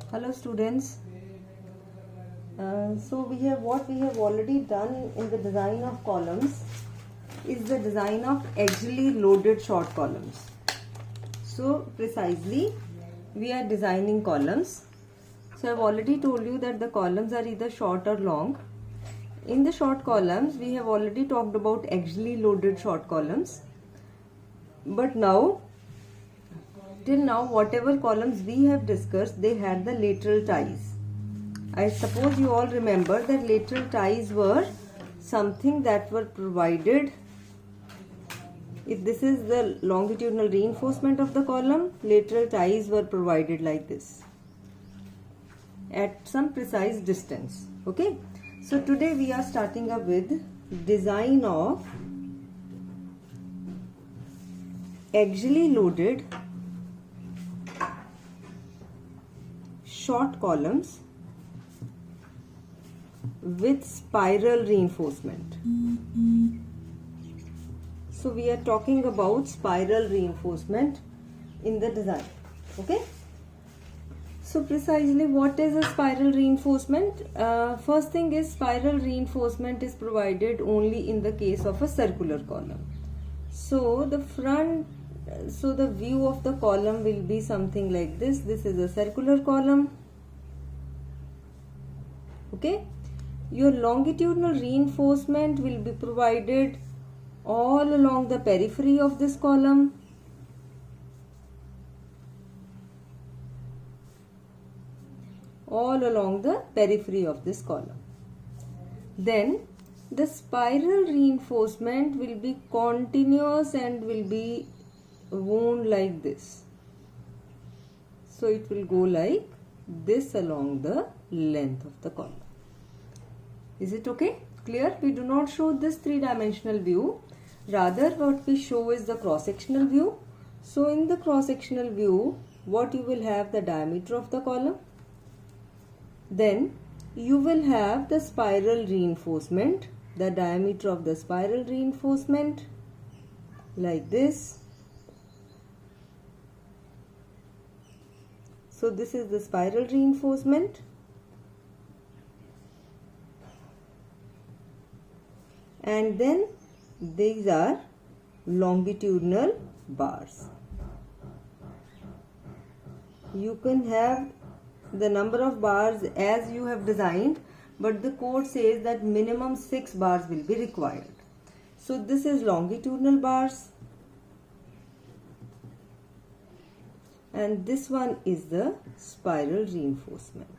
Hello students. So what we have already done in the design of columns is the design of axially loaded short columns. So precisely we are designing columns. So I have already told you that the columns are either short or long. In the short columns we have already talked about axially loaded short columns. But now, till now, whatever columns we have discussed, they had the lateral ties. I suppose you all remember that lateral ties were something that were provided. If this is the longitudinal reinforcement of the column, lateral ties were provided like this at some precise distance. Okay. So today we are starting up with design of axially loaded short columns with spiral reinforcement. So we are talking about spiral reinforcement in the design. Okay. So precisely what is a spiral reinforcement? First thing is spiral reinforcement is provided only in the case of a circular column. So the view of the column will be something like this. This is a circular column. Okay. Your longitudinal reinforcement will be provided all along the periphery of this column. All along the periphery of this column. Then the spiral reinforcement will be continuous and will be wound like this. So it will go like this along the length of the column. Is it okay? Clear? We do not show this three-dimensional view. Rather, what we show is the cross-sectional view. So in the cross-sectional view, what you will have the diameter of the column. Then you will have the spiral reinforcement, the diameter of the spiral reinforcement like this. So this is the spiral reinforcement. And then these are longitudinal bars. You can have the number of bars as you have designed, but the code says that minimum 6 bars will be required. So this is longitudinal bars. And this one is the spiral reinforcement.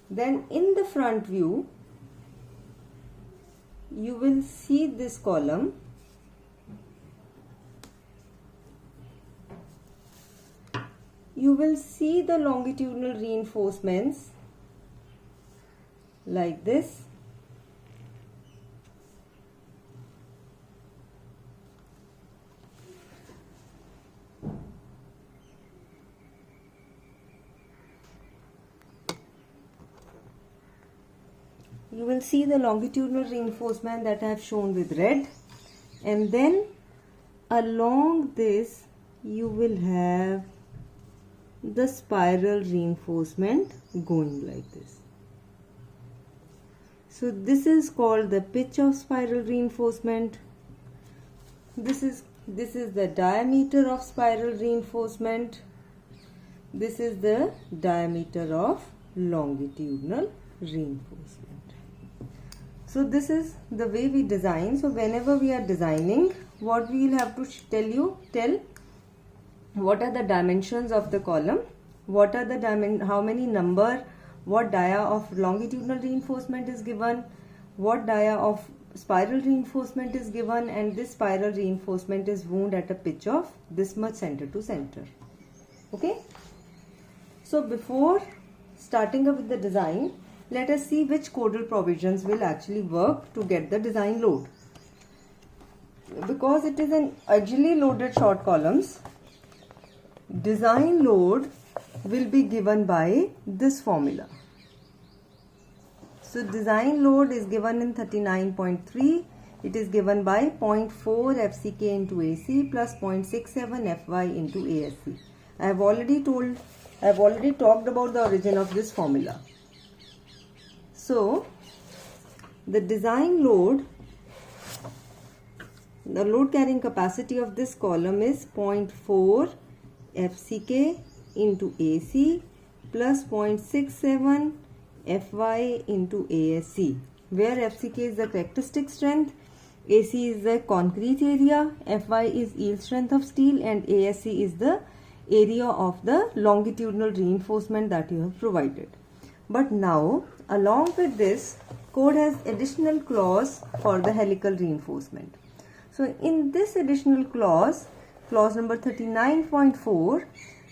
Then in the front view, you will see this column. You will see the longitudinal reinforcements like this. You will see the longitudinal reinforcement that I have shown with red, and then along this you will have the spiral reinforcement going like this. So this is called the pitch of spiral reinforcement. This is the diameter of spiral reinforcement. This is the diameter of longitudinal reinforcement. So this is the way we design. So whenever we are designing, what we will have to tell what are the dimensions of the column, what are the how many number, what dia of longitudinal reinforcement is given, what dia of spiral reinforcement is given, and this spiral reinforcement is wound at a pitch of this much center to center. Okay. So before starting up with the design, let us see which codal provisions will actually work to get the design load. Because it is an axially loaded short columns, design load will be given by this formula. So design load is given in 39.3. It is given by 0.4 FCK into AC plus 0.67 FY into ASC. I've already talked about the origin of this formula. So the design load, the load carrying capacity of this column is 0.4 FCK into AC plus 0.67 Fy into ASC, where FCK is the characteristic strength, AC is the concrete area, Fy is yield strength of steel, and ASC is the area of the longitudinal reinforcement that you have provided. But now, along with this, code has additional clause for the helical reinforcement. So in this additional clause, clause number 39.4,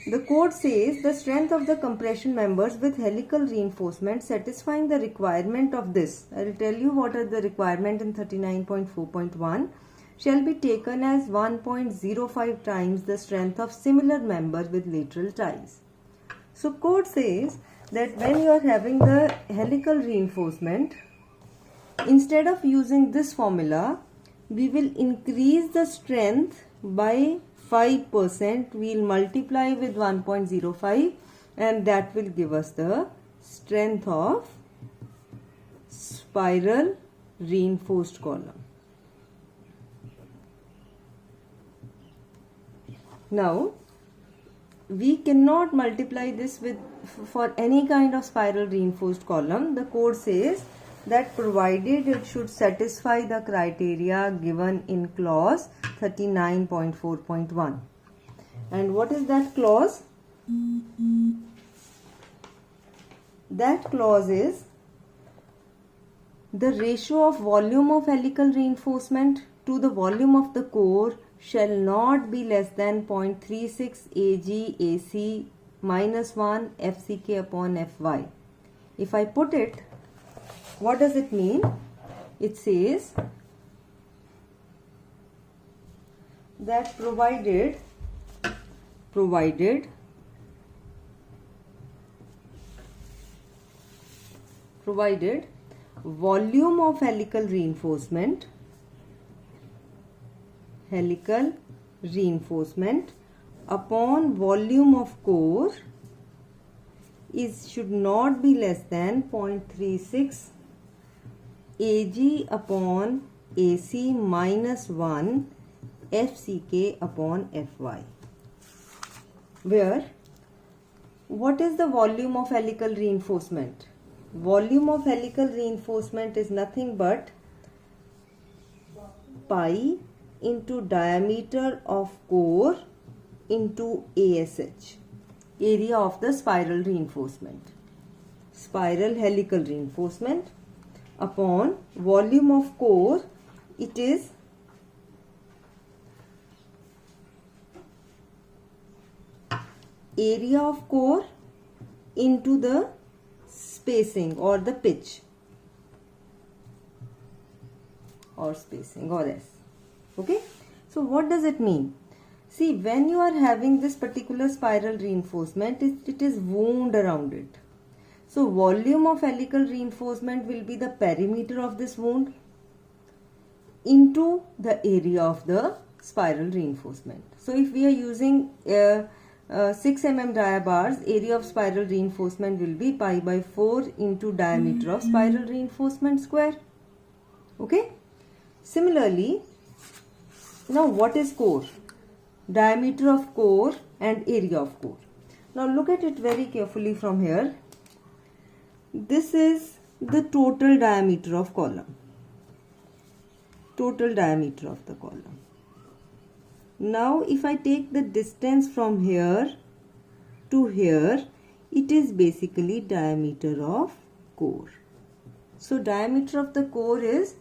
the code says the strength of the compression members with helical reinforcement satisfying the requirement of this. I will tell you what are the requirement in 39.4.1 shall be taken as 1.05 times the strength of similar member with lateral ties. So code says that when you are having the helical reinforcement, instead of using this formula, we will increase the strength by 5%. We will multiply with 1.05 and that will give us the strength of spiral reinforced column. Now, we cannot multiply this with for any kind of spiral reinforced column. The code says that provided it should satisfy the criteria given in clause 39.4.1. And what is that clause? That clause is the ratio of volume of helical reinforcement to the volume of the core shall not be less than 0.36 Ag AC minus 1 FCK upon Fy. If I put it, what does it mean? It says that provided volume of helical reinforcement upon volume of core should not be less than 0.36 Ag upon AC minus 1 FCK upon Fy, where what is the volume of helical reinforcement? Volume of helical reinforcement is nothing but pi into diameter of core into ASH, area of the spiral reinforcement, spiral helical reinforcement, upon volume of core, it is area of core into the spacing or the pitch or spacing or S. Okay, so what does it mean? See, when you are having this particular spiral reinforcement, it is wound around it. So volume of helical reinforcement will be the perimeter of this wound into the area of the spiral reinforcement. So if we are using 6 mm dia bars, area of spiral reinforcement will be pi by 4 into diameter of spiral reinforcement square. Okay. Similarly, now what is core? Diameter of core and area of core. Now look at it very carefully from here. This is the total diameter of column. Total diameter of the column. Now if I take the distance from here to here, it is basically diameter of core. So diameter of the core is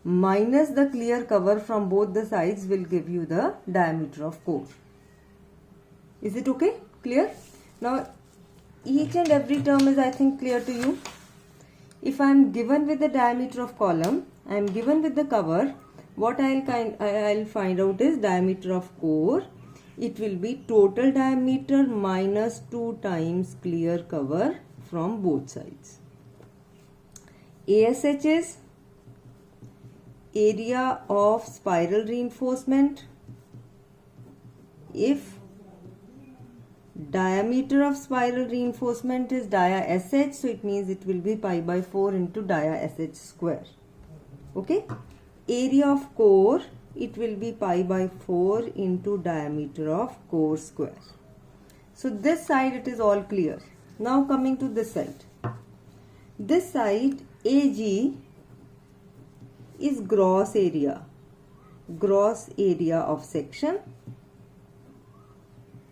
minus the clear cover from both the sides will give you the diameter of core. Is it okay? Clear? Now each and every term is, I think, clear to you. If I am given with the diameter of column, I am given with the cover, what I'll find out is diameter of core. It will be total diameter minus 2 times clear cover from both sides. ASH is area of spiral reinforcement if Diameter of spiral reinforcement is dia SH, so it means it will be pi by 4 into dia SH square. Okay. Area of core, it will be pi by 4 into diameter of core square. So this side it is all clear. Now coming to this side. This side AG is gross area of section.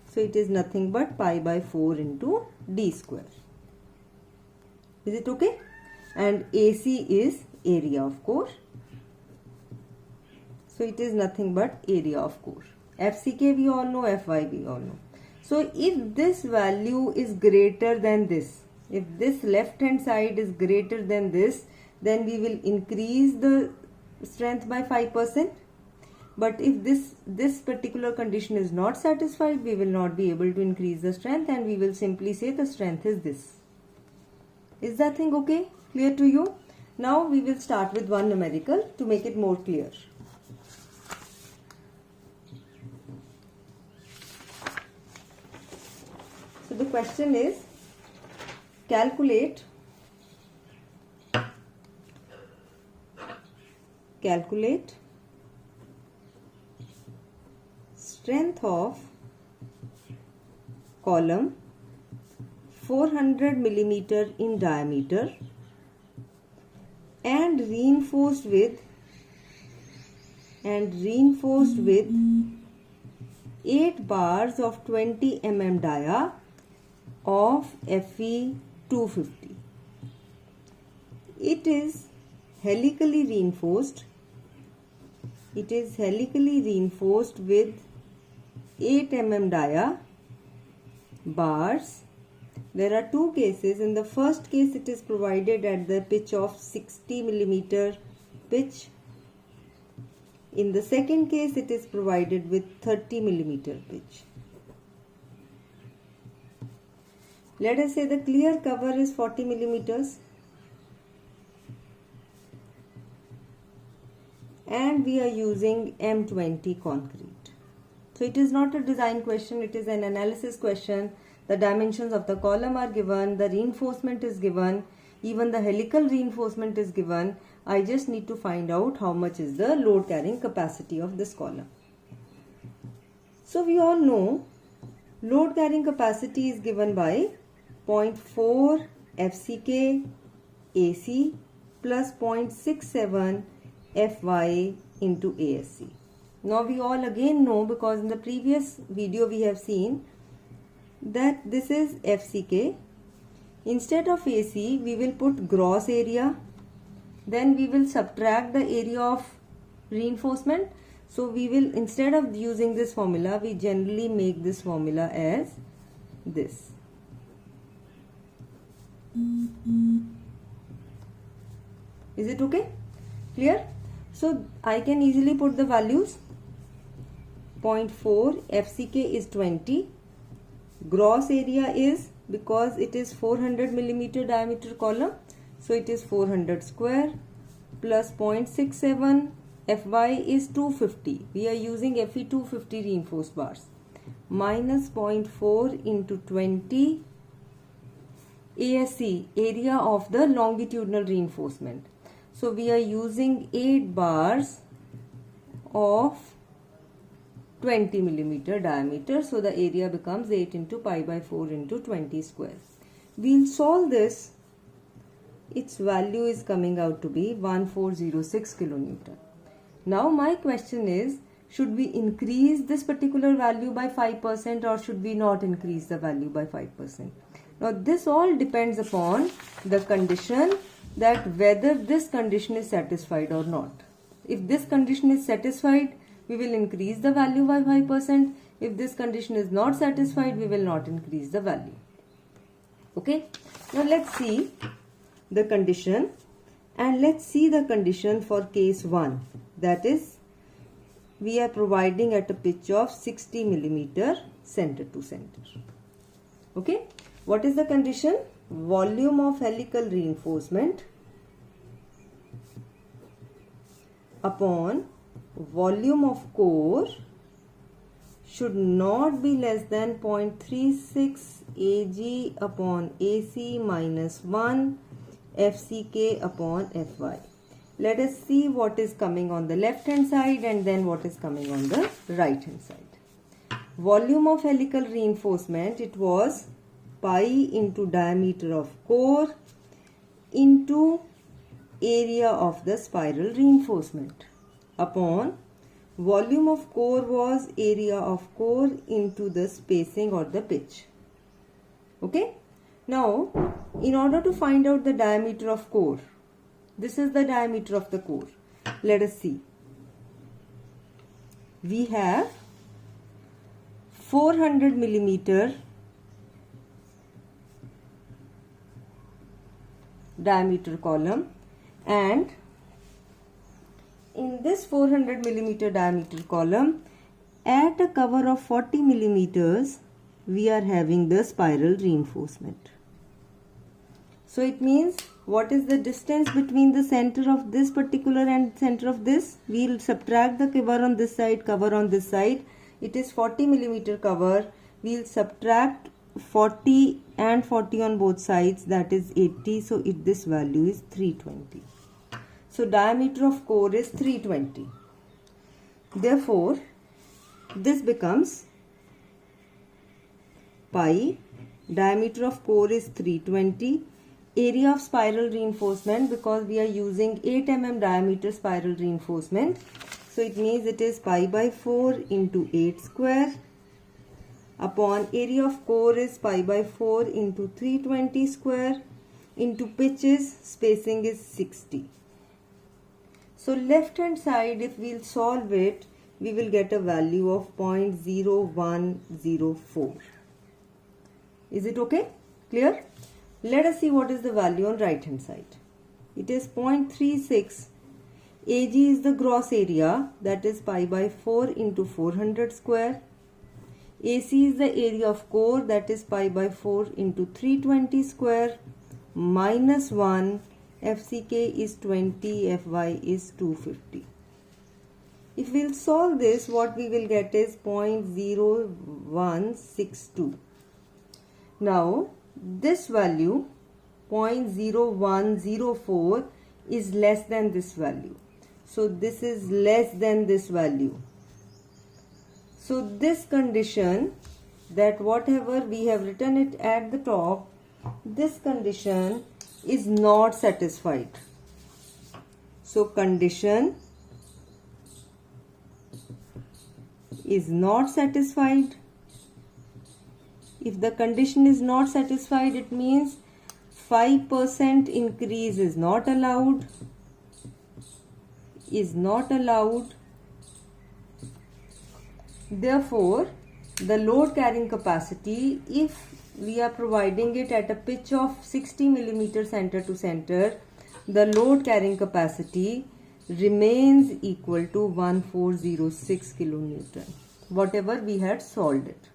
So it is nothing but pi by 4 into d square. Is it okay? And AC is area of core. So it is nothing but area of core. FCK we all know, FY we all know. So if this value is greater than this, if this left hand side is greater than this, then we will increase the strength by 5%. But if this particular condition is not satisfied, we will not be able to increase the strength and we will simply say the strength is this. Is that thing okay? Clear to you? Now we will start with one numerical to make it more clear. So the question is, calculate strength of column 400 millimeter in diameter and reinforced with 8 bars of 20 mm dia of Fe 250. It is helically reinforced with 8 mm dia bars. There are two cases. In the first case, it is provided at the pitch of 60 millimeter pitch. In the second case, it is provided with 30 millimeter pitch. Let us say the clear cover is 40 millimeters. And we are using M20 concrete. So it is not a design question, it is an analysis question. The dimensions of the column are given, the reinforcement is given, even the helical reinforcement is given. I just need to find out how much is the load carrying capacity of this column. So we all know load carrying capacity is given by 0.4 FCK AC plus 0.67 Fy into ASC. Now we all again know, because in the previous video we have seen that this is FCK. Instead of AC we will put gross area, then we will subtract the area of reinforcement. So we will, instead of using this formula, we generally make this formula as this. Is it okay? Clear? So I can easily put the values. 0.4 FCK is 20. Gross area is, because it is 400 millimeter diameter column, so it is 400 square plus 0.67 Fy is 250. We are using Fe 250 reinforced bars minus 0.4 into 20 ASC, area of the longitudinal reinforcement. So we are using 8 bars of 20 millimeter diameter. So the area becomes 8 into pi by 4 into 20 square. We'll solve this. Its value is coming out to be 1406 kilonewton. Now my question is, should we increase this particular value by 5% or should we not increase the value by 5%? Now this all depends upon the condition, that whether this condition is satisfied or not. If this condition is satisfied, we will increase the value by 5%. If this condition is not satisfied, we will not increase the value. Okay. Now let's see the condition, and let's see the condition for case 1. That is, we are providing at a pitch of 60 millimeter center to center. Okay. What is the condition? Volume of helical reinforcement upon volume of core should not be less than 0.36 Ag upon Ac minus 1 FCK upon Fy. Let us see what is coming on the left hand side and then what is coming on the right hand side. Volume of helical reinforcement, it was pi into diameter of core into area of the spiral reinforcement upon volume of core was area of core into the spacing or the pitch. Okay. Now, in order to find out the diameter of core, this is the diameter of the core. Let us see. We have 400 millimeter diameter column, and in this 400 millimeter diameter column, at a cover of 40 millimeters, we are having the spiral reinforcement. So it means, what is the distance between the center of this particular and center of this? We will subtract the cover on this side, cover on this side. It is 40 millimeter cover. We will subtract 40 and 40 on both sides, that is 80. So this value is 320. So diameter of core is 320. Therefore, this becomes pi, diameter of core is 320, area of spiral reinforcement, because we are using 8 mm diameter spiral reinforcement. So it means it is pi by 4 into 8 square upon area of core is pi by 4 into 320 square into pitches, spacing is 60. So left hand side, if we will solve it, we will get a value of 0.0104. Is it okay? Clear? Let us see what is the value on right hand side. It is 0.36. Ag is the gross area, that is pi by 4 into 400 square. AC is the area of core, that is pi by 4 into 320 square minus 1. FCK is 20, Fy is 250. If we will solve this, what we will get is 0.0162. Now, this value 0.0104 is less than this value. So, this is less than this value. So, this condition, that whatever we have written it at the top, this condition is not satisfied. So, condition is not satisfied. If the condition is not satisfied, it means 5% increase is not allowed. Therefore, the load carrying capacity, if we are providing it at a pitch of 60 millimeter center to center, the load carrying capacity remains equal to 1406 kilonewton, whatever we had solved it.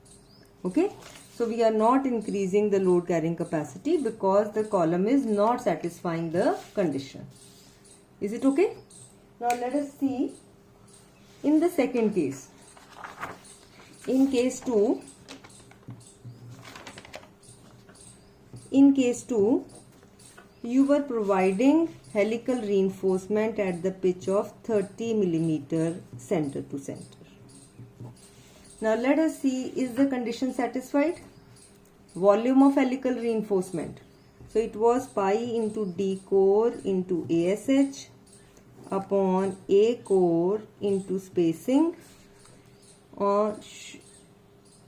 Okay, so we are not increasing the load carrying capacity because the column is not satisfying the condition. Is it okay? Now let us see in the second case. In case 2, you were providing helical reinforcement at the pitch of 30 millimeter center to center. Now let us see, is the condition satisfied? Volume of helical reinforcement. So it was pi into d core into ASH upon A core into spacing.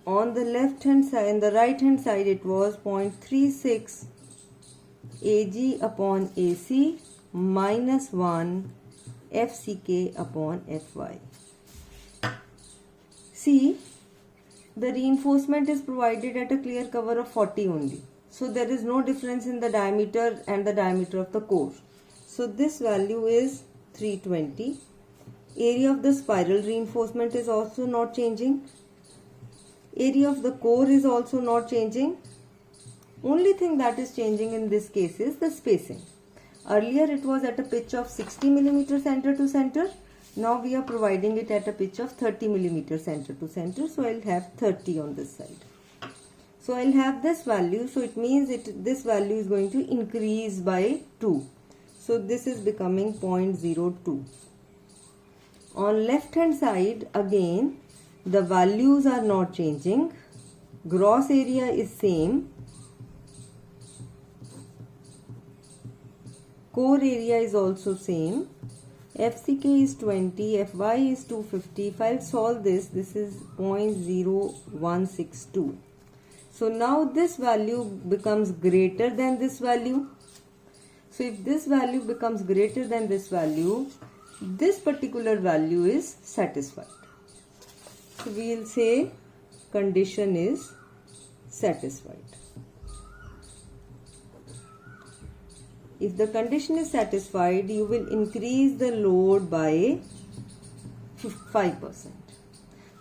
On the left hand side, and the right hand side, it was 0.36 Ag upon AC minus 1 FCK upon Fy. See, the reinforcement is provided at a clear cover of 40 only. So there is no difference in the diameter and the diameter of the core. So this value is 320. Area of the spiral reinforcement is also not changing. Area of the core is also not changing. Only thing that is changing in this case is the spacing. Earlier it was at a pitch of 60 millimeter center to center. Now we are providing it at a pitch of 30 millimeter center to center. So I'll have 30 on this side. So I'll have this value. So it means this value is going to increase by 2. So this is becoming 0.02. On left hand side again the values are not changing. Gross area is same. Core area is also same. FCK is 20, Fy is 250. If I'll solve this, this is 0.0162. So now this value becomes greater than this value. So if this value becomes greater than this value, this particular value is satisfied. So we will say condition is satisfied. If the condition is satisfied, you will increase the load by 5%.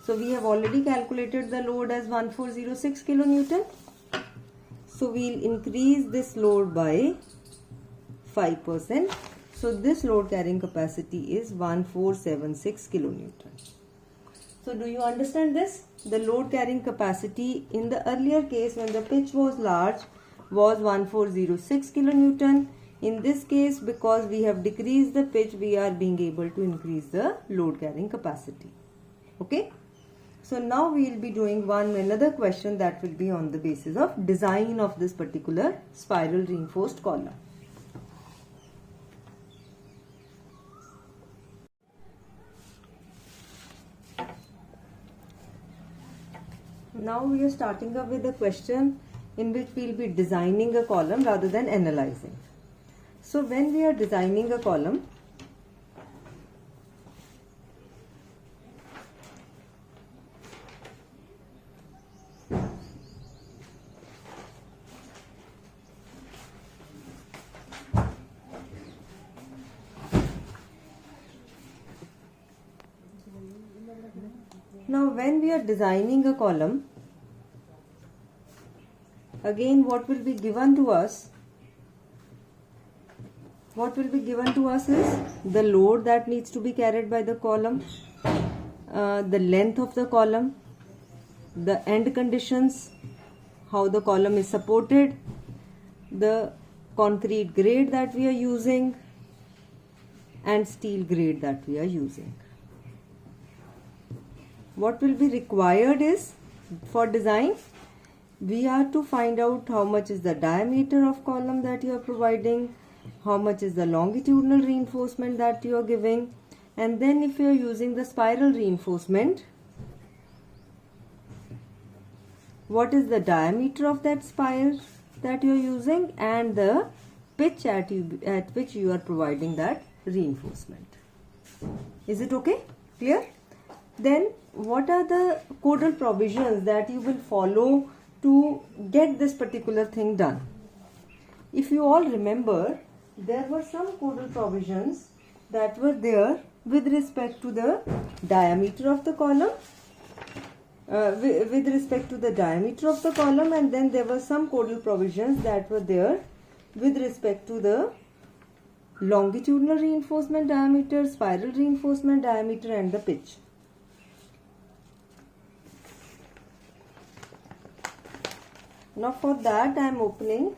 So we have already calculated the load as 1406 kilonewton. So we will increase this load by 5%. So this load carrying capacity is 1476 kilonewton. So do you understand this? The load carrying capacity in the earlier case when the pitch was large was 1406 kilonewton. In this case, because we have decreased the pitch, we are being able to increase the load carrying capacity. Okay. So now we will be doing another question that will be on the basis of design of this particular spiral reinforced column. Now we are starting up with a question in which we will be designing a column rather than analyzing. So when we are designing a column, again what will be given to us? What will be given to us is the load that needs to be carried by the column, the length of the column, the end conditions, how the column is supported, the concrete grade that we are using, and steel grade that we are using. What will be required is, for design, we are to find out how much is the diameter of column that you are providing, how much is the longitudinal reinforcement that you are giving, and then if you are using the spiral reinforcement, what is the diameter of that spiral that you are using and the pitch at which you are providing that reinforcement. Is it okay? Clear? Then what are the codal provisions that you will follow to get this particular thing done? If you all remember, there were some codal provisions that were there with respect to the diameter of the column, and then there were some codal provisions that were there with respect to the longitudinal reinforcement diameter, spiral reinforcement diameter, and the pitch. Now for that I am opening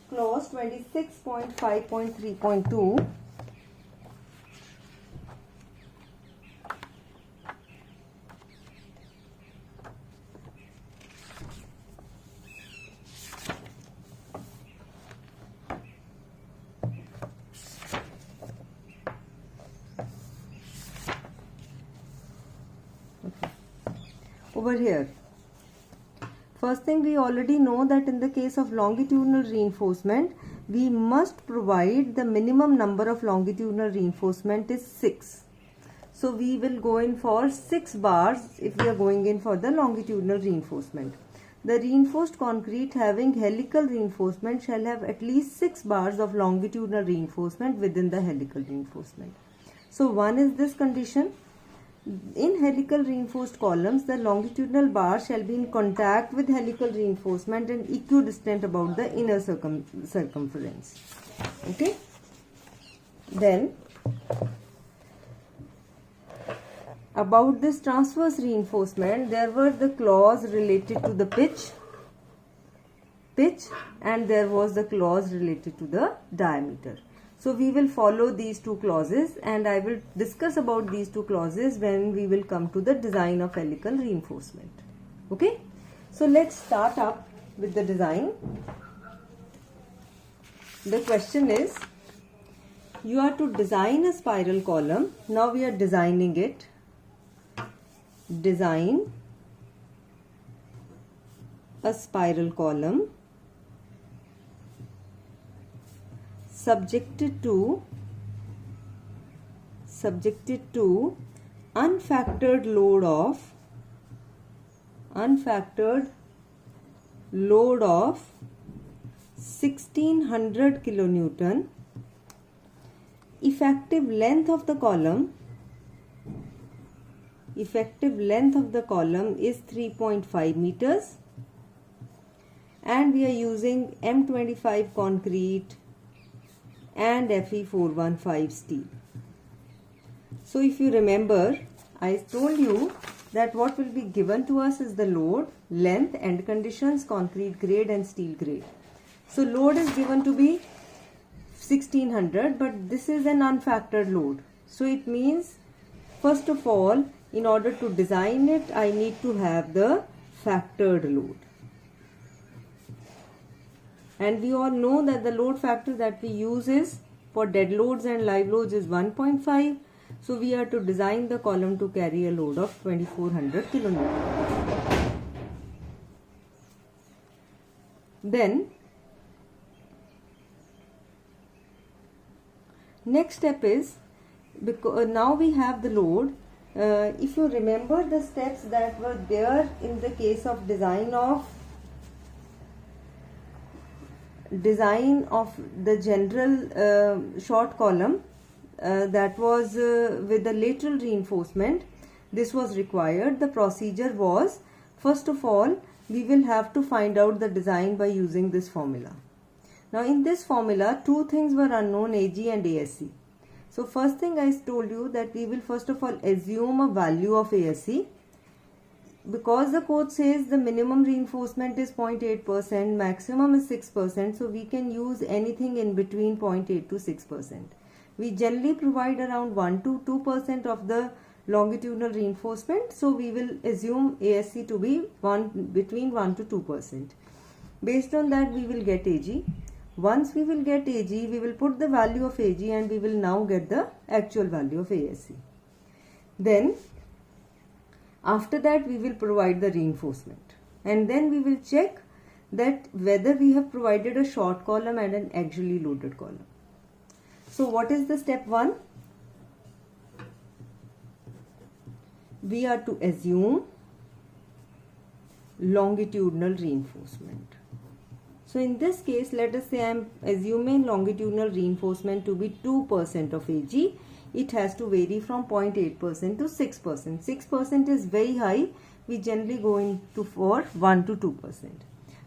clause 26.5.3.2. Over here, first thing, we already know that in the case of longitudinal reinforcement, we must provide the minimum number of longitudinal reinforcement is 6. So we will go in for 6 bars if we are going in for the longitudinal reinforcement. The reinforced concrete having helical reinforcement shall have at least 6 bars of longitudinal reinforcement within the helical reinforcement. So one is this condition. In helical reinforced columns, the longitudinal bar shall be in contact with helical reinforcement and equidistant about the inner circumference. Okay. Then about this transverse reinforcement, there were the clause related to the pitch, and there was the clause related to the diameter. So we will follow these two clauses, and I will discuss about these two clauses when we will come to the design of helical reinforcement. Okay, so let's start up with the design. The question is, you are to design a spiral column. Now we are designing it. Design a spiral column subjected to unfactored load of 1600 kilonewton. Effective length of the column is 3.5 meters, and we are using M25 concrete and Fe415 steel. So if you remember, I told you that what will be given to us is the load, length, end conditions, concrete grade and steel grade. So load is given to be 1600, but this is an unfactored load. So it means, first of all, in order to design it, I need to have the factored load. And we all know that the load factor that we use is for dead loads and live loads is 1.5. So we are to design the column to carry a load of 2400 kilonewton. Then next step is, because now we have the load. If you remember the steps that were there in the case of design of the general short column, that was with the lateral reinforcement, this was required. The procedure was, first of all, we will have to find out the design by using this formula. Now in this formula, two things were unknown, AG and ASC. So first thing I told you that we will first of all assume a value of ASC, because the code says the minimum reinforcement is 0.8%, maximum is 6%, so we can use anything in between 0.8 to 6%. We generally provide around 1 to 2% of the longitudinal reinforcement, so we will assume ASC to be between 1 to 2%. Based on that, we will get AG. Once we will get AG, we will put the value of AG and we will now get the actual value of ASC. Then after that, we will provide the reinforcement, and then we will check that whether we have provided a short column and an axially loaded column. So what is the step 1? We are to assume longitudinal reinforcement. So in this case, let us say I am assuming longitudinal reinforcement to be 2% of AG. It has to vary from 0.8% to 6%. 6% is very high. We generally go into for 1 to 2%.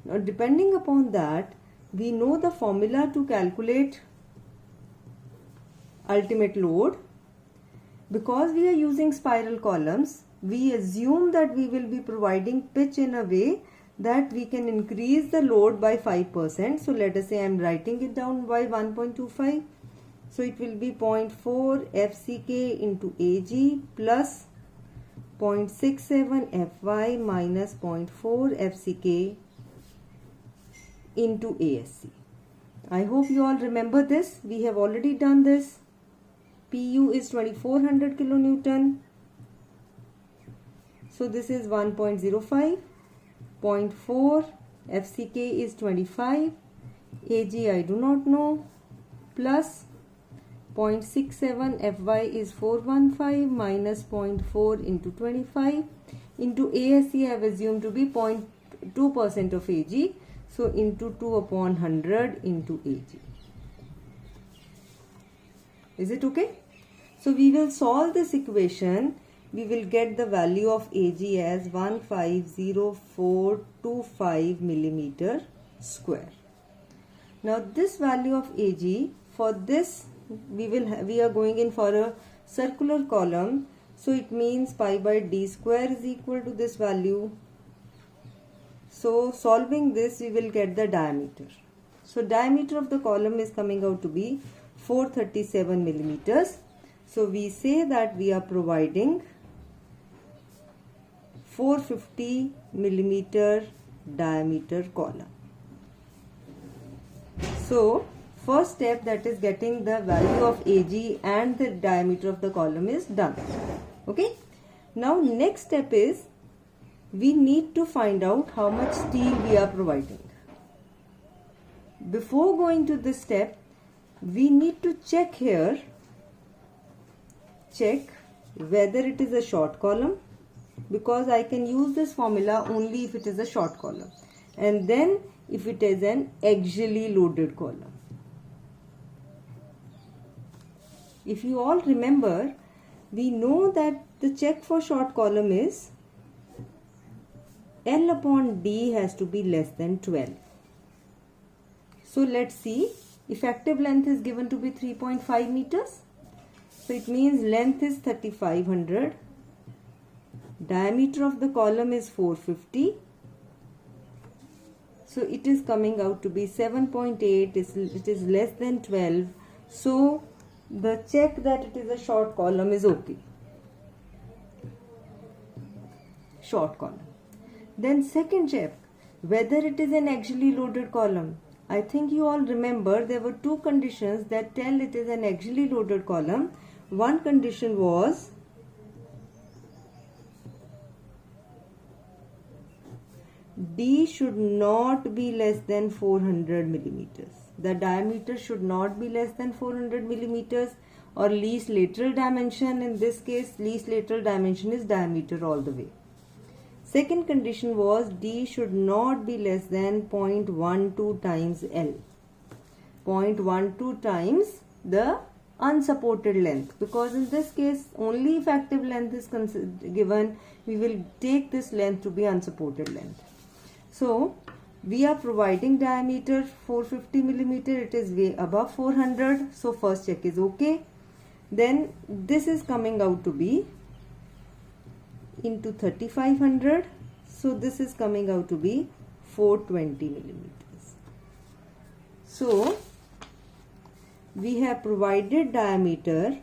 Now depending upon that, we know the formula to calculate ultimate load. Because we are using spiral columns, we assume that we will be providing pitch in a way that we can increase the load by 5%. So let us say I am writing it down by 1.25. So it will be 0.4 FCK into AG plus 0.67 FY minus 0.4 FCK into ASC. I hope you all remember this. We have already done this. PU is 2400 kilonewton. So this is 1.05. 0.4 FCK is 25. AG I do not know. Plus 0.67 FY is 415 minus 0.4 into 25 into ASC I have assumed to be 0.2% of AG. So into 2 upon 100 into AG. Is it okay? So we will solve this equation. We will get the value of AG as 150425 millimeter square. Now this value of AG, for this we are going in for a circular column So it means pi by d square is equal to this value. So solving this, we will get the diameter. So diameter of the column is coming out to be 437 millimeters. So we say that we are providing 450 millimeter diameter column. So first step, that is getting the value of AG and the diameter of the column, is done. Okay. Now next step is we need to find out how much steel we are providing. Before going to this step, we need to check here, check whether it is a short column, because I can use this formula only if it is a short column, and then if it is an axially loaded column. If you all remember, we know that the check for short column is L upon D has to be less than 12. So let's see, effective length is given to be 3.5 meters. So it means length is 3500. Diameter of the column is 450. So it is coming out to be 7.8. It is less than 12. So the check that it is a short column is okay. Short column. Then second check, whether it is an axially loaded column. I think you all remember there were two conditions that tell it is an axially loaded column. One condition was D should not be less than 400 millimeters. The diameter should not be less than 400 millimeters, or least lateral dimension. In this case, least lateral dimension is diameter all the way. Second condition was D should not be less than 0.12 times L. 0.12 times the unsupported length, because in this case only effective length is given. We will take this length to be unsupported length. So we are providing diameter 450 millimeter. It is way above 400. So first check is okay. Then this is coming out to be into 3500. So this is coming out to be 420 millimeters. So we have provided diameter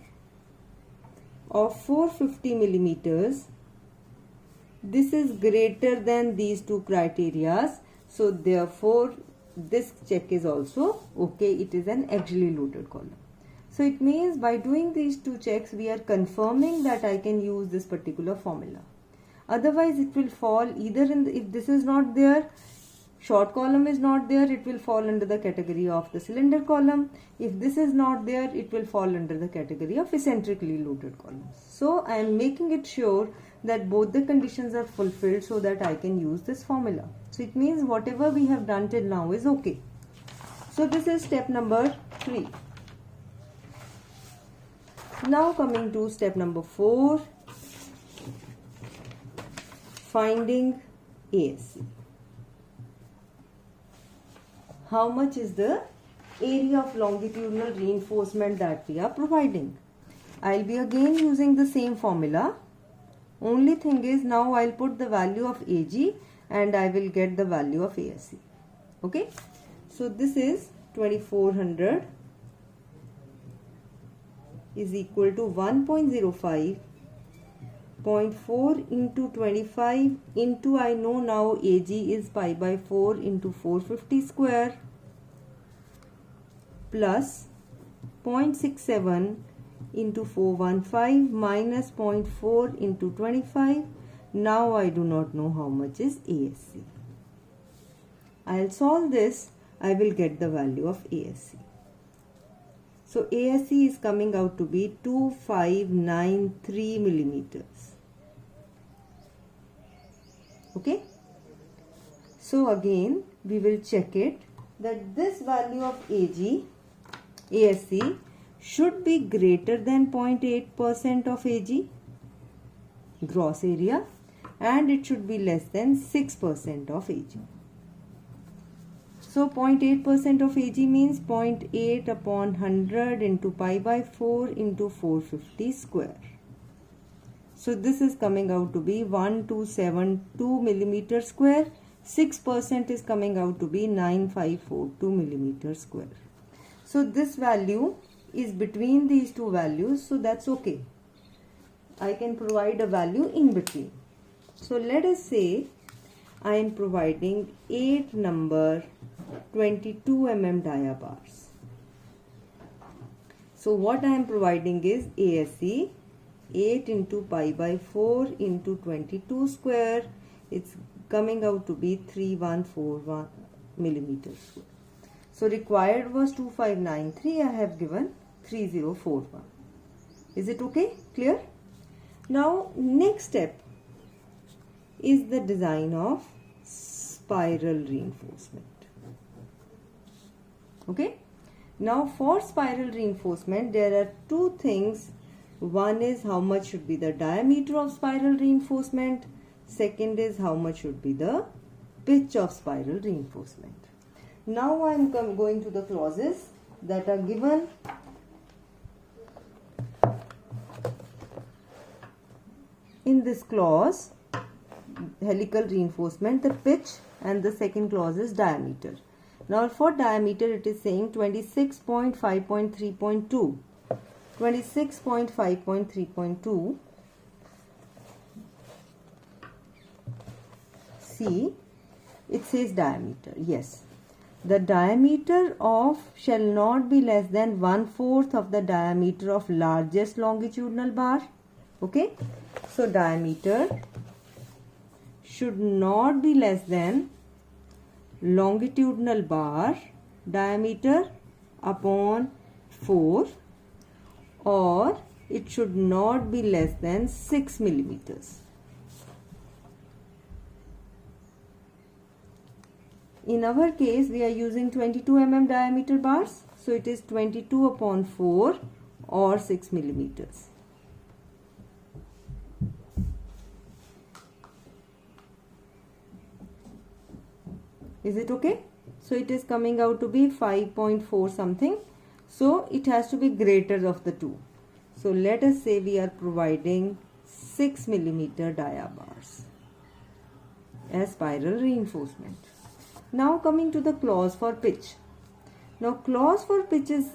of 450 millimeters. This is greater than these two criteria. So therefore this check is also okay. It is an axially loaded column. So it means by doing these two checks, we are confirming that I can use this particular formula. Otherwise it will fall either in the, if this is not there, short column is not there, it will fall under the category of the cylinder column. If this is not there, it will fall under the category of eccentrically loaded columns. So I am making it sure that both the conditions are fulfilled so that I can use this formula. So it means whatever we have done till now is okay. So this is step number 3. Now coming to step number 4, finding ASC. How much is the area of longitudinal reinforcement that we are providing? I'll be again using the same formula. Only thing is now I'll put the value of AG and I will get the value of ASC. Okay. So this is 2400 is equal to 1.05 0.4 into 25 into, I know now AG is pi by 4 into 450 square, plus 0.67 into 415 minus 0.4 into 25. Now I do not know how much is ASC. I'll solve this. I will get the value of ASC. So ASC is coming out to be 2593 millimeters. Okay. So again we will check it that this value of ASC should be greater than 0.8% of AG gross area, and it should be less than 6% of AG. So 0.8% of AG means 0.8 upon 100 into pi by 4 into 450 square. So this is coming out to be 1272 millimeter square. 6% is coming out to be 9542 millimeter square. So this value is between these two values, so that's okay. I can provide a value in between. So let us say I am providing 8 number 22 mm dia bars. So what I am providing is ASE 8 into pi by 4 into 22 square. It's coming out to be 3141 millimeter square. So required was 2593. I have given 3041. Is it okay? Clear? Now next step is the design of spiral reinforcement. Okay? Now for spiral reinforcement there are two things. One is how much should be the diameter of spiral reinforcement. Second is how much should be the pitch of spiral reinforcement. Now I am going to the clauses that are given. In this clause, helical reinforcement, the pitch, and the second clause is diameter. Now for diameter it is saying 26.5.3.2. 26.5.3.2. See, it says diameter. Yes, the diameter of shall not be less than 1/4 of the diameter of largest longitudinal bar. Okay, so diameter should not be less than longitudinal bar diameter upon 4, or it should not be less than 6 millimeters. In our case, we are using 22 mm diameter bars, so it is 22 upon 4 or 6 millimeters. Is it okay? So it is coming out to be 5.4 something. So it has to be greater of the two. So let us say we are providing 6 millimeter dia bars as spiral reinforcement. Now coming to the clause for pitch. Now clause for pitch is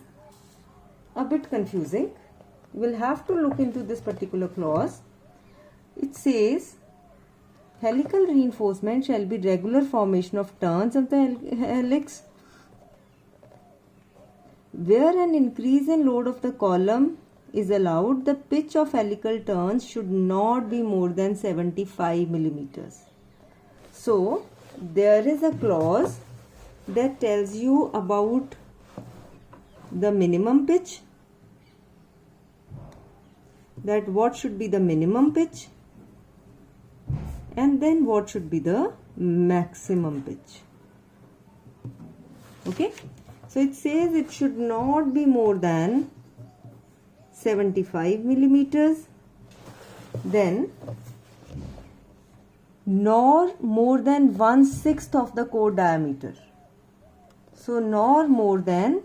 a bit confusing. We'll have to look into this particular clause. It says helical reinforcement shall be regular formation of turns of the helix. Where an increase in load of the column is allowed, the pitch of helical turns should not be more than 75 millimeters. So there is a clause that tells you about the minimum pitch, that what should be the minimum pitch, and then what should be the maximum pitch. Okay, so it says it should not be more than 75 millimeters, then nor more than 1/6 of the core diameter. So nor more than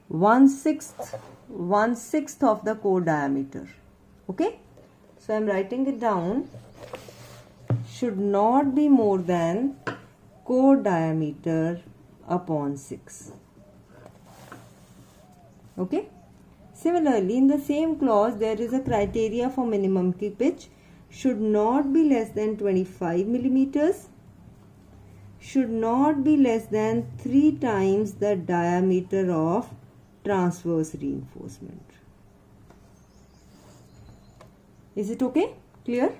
1/6 of the core diameter. Okay, so I am writing it down. Should not be more than core diameter upon 6. Okay. Similarly, in the same clause, there is a criteria for minimum pitch. Should not be less than 25 millimeters. Should not be less than 3 times the diameter of transverse reinforcement. Is it okay? Clear?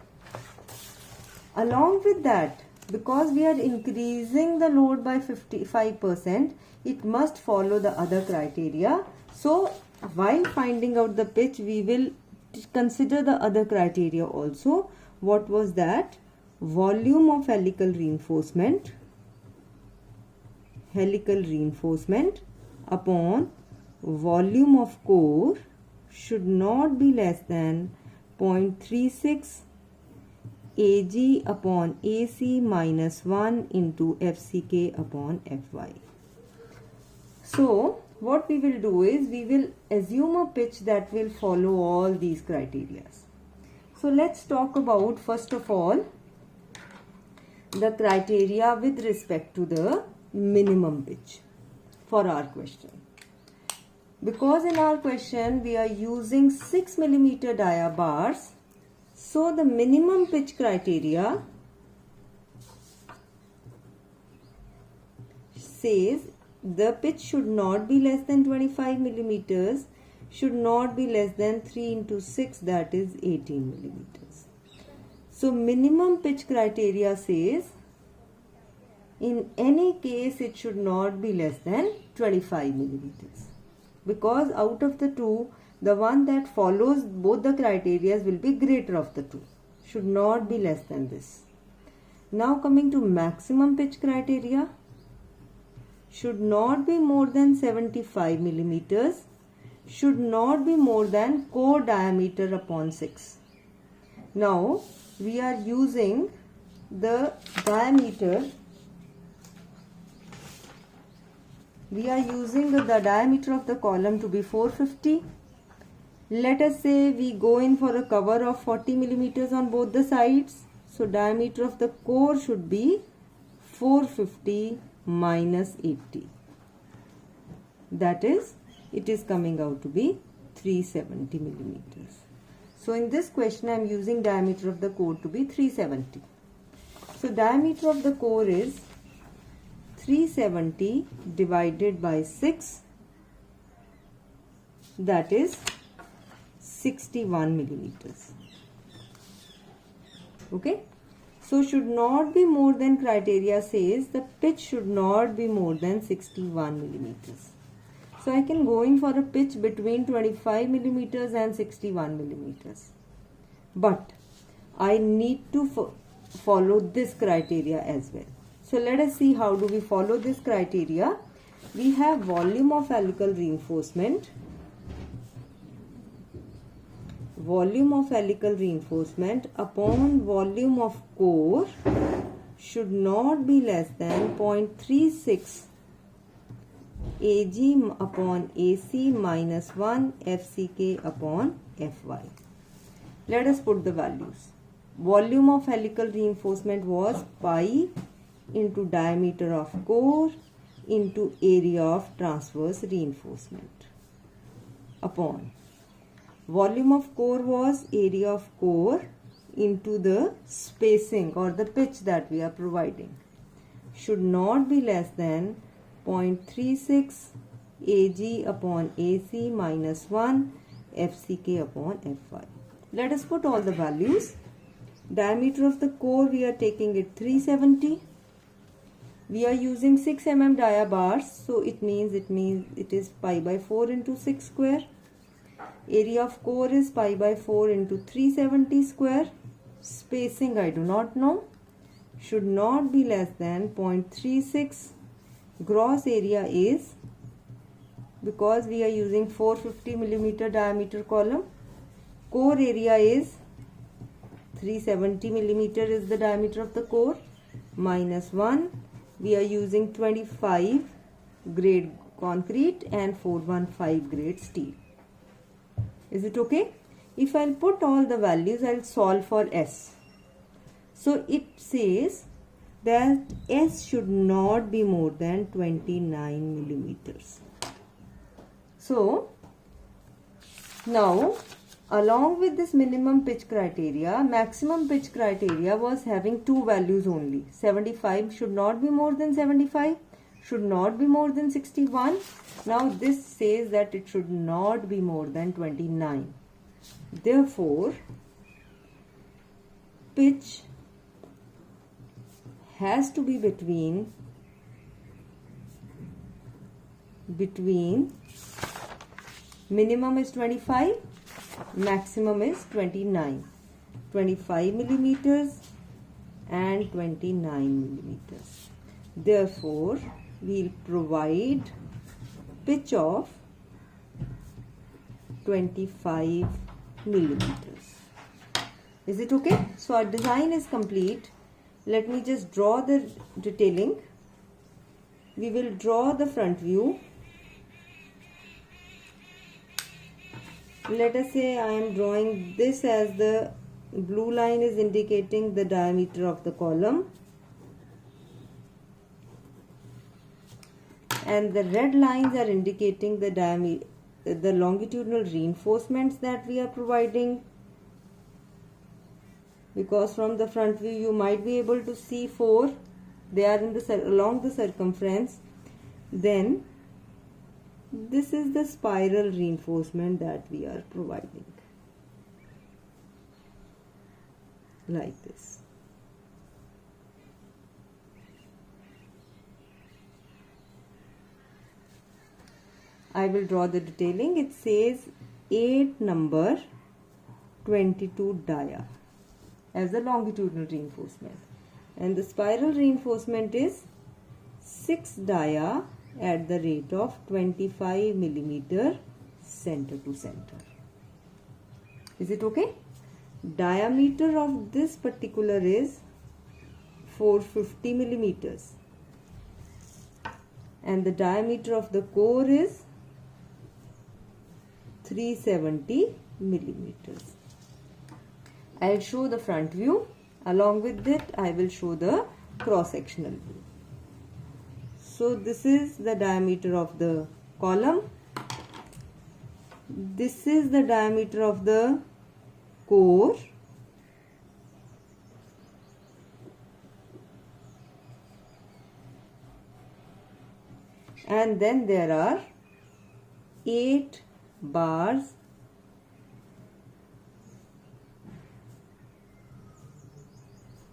Along with that, because we are increasing the load by 55%, it must follow the other criteria. So while finding out the pitch, we will consider the other criteria also. What was that? Volume of helical reinforcement upon volume of core should not be less than 0.36 Ag upon AC minus 1 into FCK upon Fy. So what we will do is we will assume a pitch that will follow all these criteria. So let's talk about first of all the criteria with respect to the minimum pitch for our question. Because in our question we are using 6 millimeter dia bars, so the minimum pitch criteria says the pitch should not be less than 25 millimeters, should not be less than 3 into 6, that is 18 millimeters. So minimum pitch criteria says in any case it should not be less than 25 millimeters, because out of the two, the one that follows both the criteria will be greater of the two, should not be less than this. Now coming to maximum pitch criteria, should not be more than 75 millimeters, should not be more than core diameter upon 6. Now we are using the diameter, the diameter of the column to be 450. Let us say we go in for a cover of 40 millimeters on both the sides. So diameter of the core should be 450 minus 80. That is, it is coming out to be 370 millimeters. So in this question I am using diameter of the core to be 370. So diameter of the core is 370 divided by 6, that is 61 millimeters. Okay. So should not be more than criteria says the pitch should not be more than 61 millimeters. So I can go in for a pitch between 25 millimeters and 61 millimeters. But I need to follow this criteria as well. So let us see how do we follow this criteria. We have volume of helical reinforcement. Volume of helical reinforcement upon volume of core should not be less than 0.36 Ag upon Ac minus 1 FCK upon Fy. Let us put the values. Volume of helical reinforcement was pi into diameter of core into area of transverse reinforcement upon volume of core was area of core into the spacing or the pitch that we are providing, should not be less than 0.36 Ag upon Ac minus 1 FCK upon Fy. Let us put all the values. Diameter of the core we are taking it 370. We are using 6 mm dia bars, so it means it is pi by 4 into 6 square. Area of core is pi by 4 into 370 square. Spacing I do not know. Should not be less than 0.36. Gross area is, because we are using 450 millimeter diameter column, core area is 370 millimeter is the diameter of the core, minus 1. We are using 25 grade concrete and 415 grade steel. Is it okay? If I'll put all the values, I'll solve for S. So it says that S should not be more than 29 millimeters. So now along with this minimum pitch criteria, maximum pitch criteria was having two values only. 75 should not be more than 75, should not be more than 61. Now this says that it should not be more than 29. Therefore, pitch has to be between minimum is 25, maximum is 29. 25 millimeters and 29 millimeters. Therefore, we'll provide pitch of 25 millimeters. Is it okay? So our design is complete. Let me just draw the detailing. We will draw the front view. Let us say I am drawing this as the Blue line is indicating the diameter of the column, and the red lines are indicating the diameter, the longitudinal reinforcements that we are providing. Because from the front view you might be able to see 4, they are in the along the circumference. Then this is the spiral reinforcement that we are providing, like this. I will draw the detailing. It says 8 number 22 dia as the longitudinal reinforcement, and the spiral reinforcement is 6 dia at the rate of 25 millimeter center to center. Is it okay? Diameter of this particular is 450 millimeters, and the diameter of the core is 370 millimeters. I'll show the front view. Along with it, I will show the cross-sectional view. So this is the diameter of the column. This is the diameter of the core. And then there are 8 bars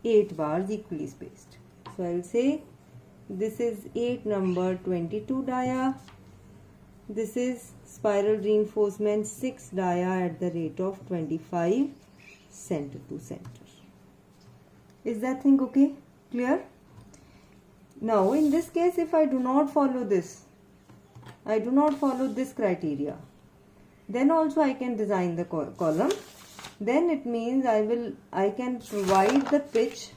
equally spaced. So I will say this is 8 number 22 dia. This is spiral reinforcement 6 dia at the rate of 25 center to center. Is that thing okay? Clear? Now in this case, if I do not follow this, I do not follow this criteria, then also I can design the column. Then it means I can provide the pitch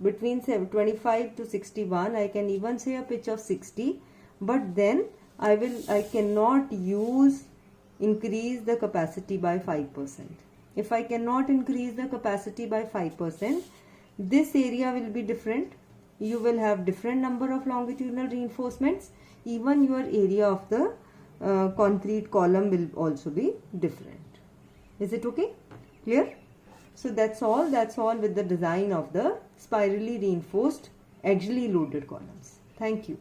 between 25 to 61. I can even say a pitch of 60, but then I cannot increase the capacity by 5%. If I cannot increase the capacity by 5%, this area will be different. You will have different number of longitudinal reinforcements. Even your area of the concrete column will also be different. Is it okay? Clear? So that's all with the design of the spirally reinforced axially loaded columns. Thank you.